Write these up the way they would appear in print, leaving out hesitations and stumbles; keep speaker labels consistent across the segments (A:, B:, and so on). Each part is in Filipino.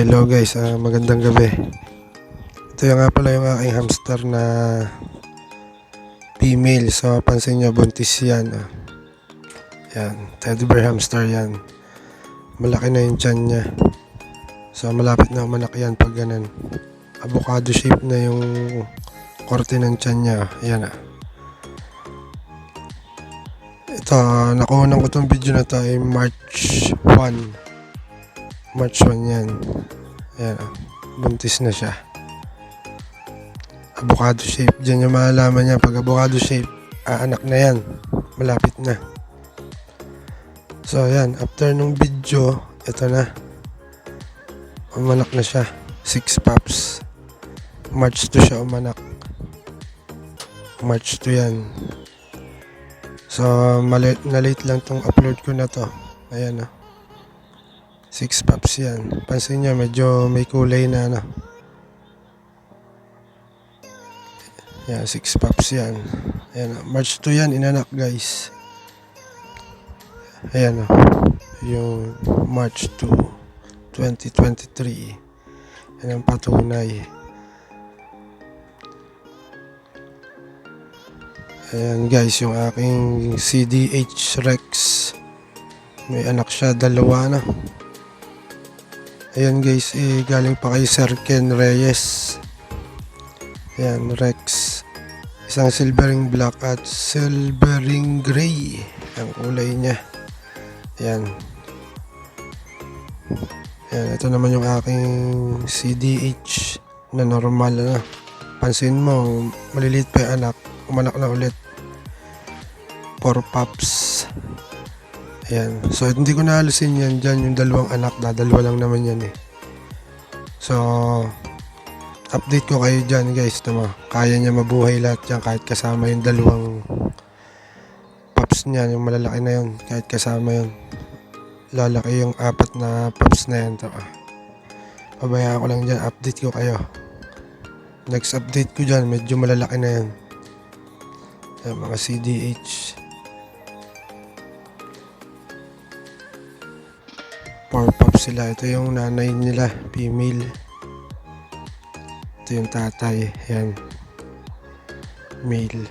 A: Hello guys, magandang gabi. Ito yung nga pala yung aking hamster na female. So pansin nyo, buntis yan. Yan, teddy bear hamster yan. Malaki na yung tiyan niya. So malapit na umanak yan pag ganun. Avocado shape na yung korte ng tiyan niya. Yan Ito, nakuha ko itong video na to ay March 1 yan. Ayan, buntis na siya. Avocado shape. Diyan yung malalaman niya. Pag avocado shape, anak na yan. Malapit na. So, ayan. After nung video, ito na. Umanak na siya. 6 pups. March 2 siya umanak. March 2 yan. So, na-late lang tong upload ko na to. Ayan 6 pups yan. Pansin nyo, medyo may kulay na Yan, 6 pups yan. Ayan March 2 yan, inanak guys. Ayan yung March 2, 2023. Yan ang patunay. Ayan guys, yung aking CDH Rex. May anak siya, dalawa Ayan guys, galing pa kay Sir Ken Reyes. Ayan, Rex. Isang silvering black at silvering gray ang kulay niya. Ayan. Ayan, ito naman yung aking CDH na normal Pansin mo, maliliit pa yung anak. Umanak na ulit. 4 pups. Ayan. So, hindi ko naalisin yan dyan. Yung dalawang anak, dalawa lang naman yan So, update ko kayo dyan guys. Kaya niya mabuhay lahat yan kahit kasama yung dalawang pups niya. Yung malalaki na yun. Kahit kasama yun. Lalaki yung 4 na pups na yan. Pabayaan ko lang dyan. Update ko kayo. Next update ko dyan, medyo malalaki na yan. Ayan, mga CDH. 4 pups sila. Ito yung nanay nila, female. Ito yung tatay. Ayan. Male.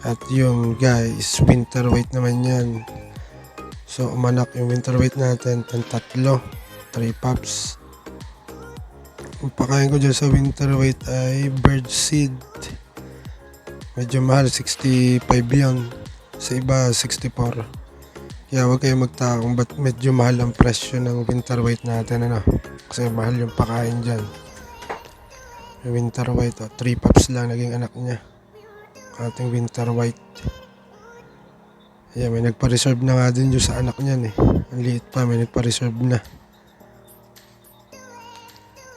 A: At yung guys, winter weight naman yan. So, umanak yung winter weight natin. 3 pups. Ang pakain ko dyan sa winter weight ay bird seed. Medyo mahal, 65 yun. Sa iba, 64. Kaya huwag kayo magtaka kung ba't medyo mahal ang presyo ng winter weight natin. Kasi mahal yung pakain dyan. Yung winter white, 3 pups lang naging anak niya. Ating winter white. Ayan, may nagpa-reserve na nga din dyan sa anak niyan Ang liit pa, may nagpa-reserve na.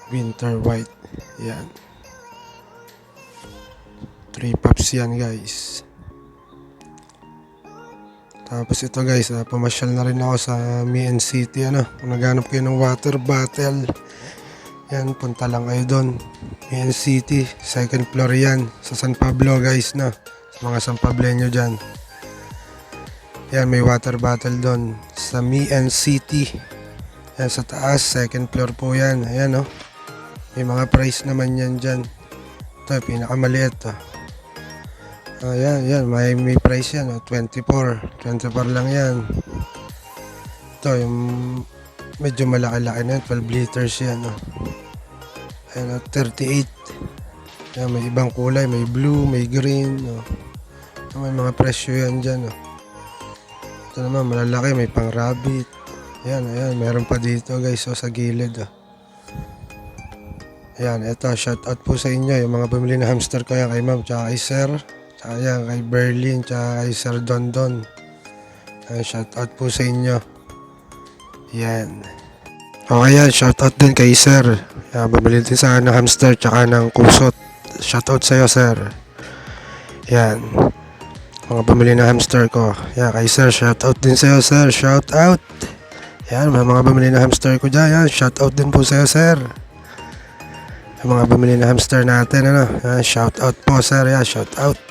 A: Winter white. Ayan. 3 pups yan guys. Tapos ito guys, pamasyal na rin ako sa Mian City. Kung naghanap kayo ng water bottle, yan, punta lang kayo doon. Mian City, 2nd floor yan. Sa San Pablo guys Sa mga San Pableño dyan. Yan, may water bottle doon. Sa Mian City. Yan, sa taas, 2nd floor po yan. Ayan may mga price naman yan dyan. Ito, pinakamaliit yan, may price yan 24 lang yan. Ito yung medyo malaki-laki na 12 liters yan Ayan 38. Yan, may ibang kulay, may blue, may green may mga presyo yan dyan Ito naman malalaki, may pang rabbit. Ayan, meron pa dito guys sa gilid Ayan, ito, shoutout po sa inyo yung mga bumili na hamster ko yan kay ma'am, tsaka kay sir. Ayan, kay Berlin, tsaka kay Sir Dondon. Shoutout po sa inyo. Yan. Okay yan, shoutout din kay Sir. Yan, bumili din sa ng hamster, tsaka ng kusot. Shoutout sa'yo, Sir. Yan. Mga bumili na hamster ko. Yan, kay Sir, shoutout din sa'yo, Sir. Shoutout. Yan, mga bumili na hamster ko dyan. Yan, shoutout din po sa'yo, Sir. Yung mga bumili na hamster natin, Yan, shoutout po, Sir. Yan, shoutout.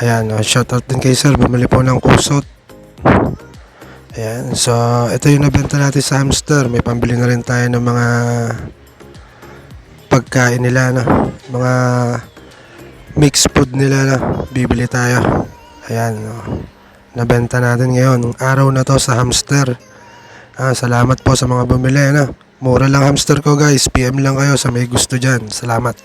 A: Ayan, shoutout din kay Sir. Bumili po ng kusot. Ayan, so ito yung nabenta natin sa hamster. May pambili na rin tayo ng mga pagkain nila, no? Mga mixed food nila, no? Bibili tayo. Ayan, no? Nabenta natin ngayon. Araw na to sa hamster. Salamat po sa mga bumili, no? Mura lang hamster ko guys. PM lang kayo sa may gusto dyan. Salamat.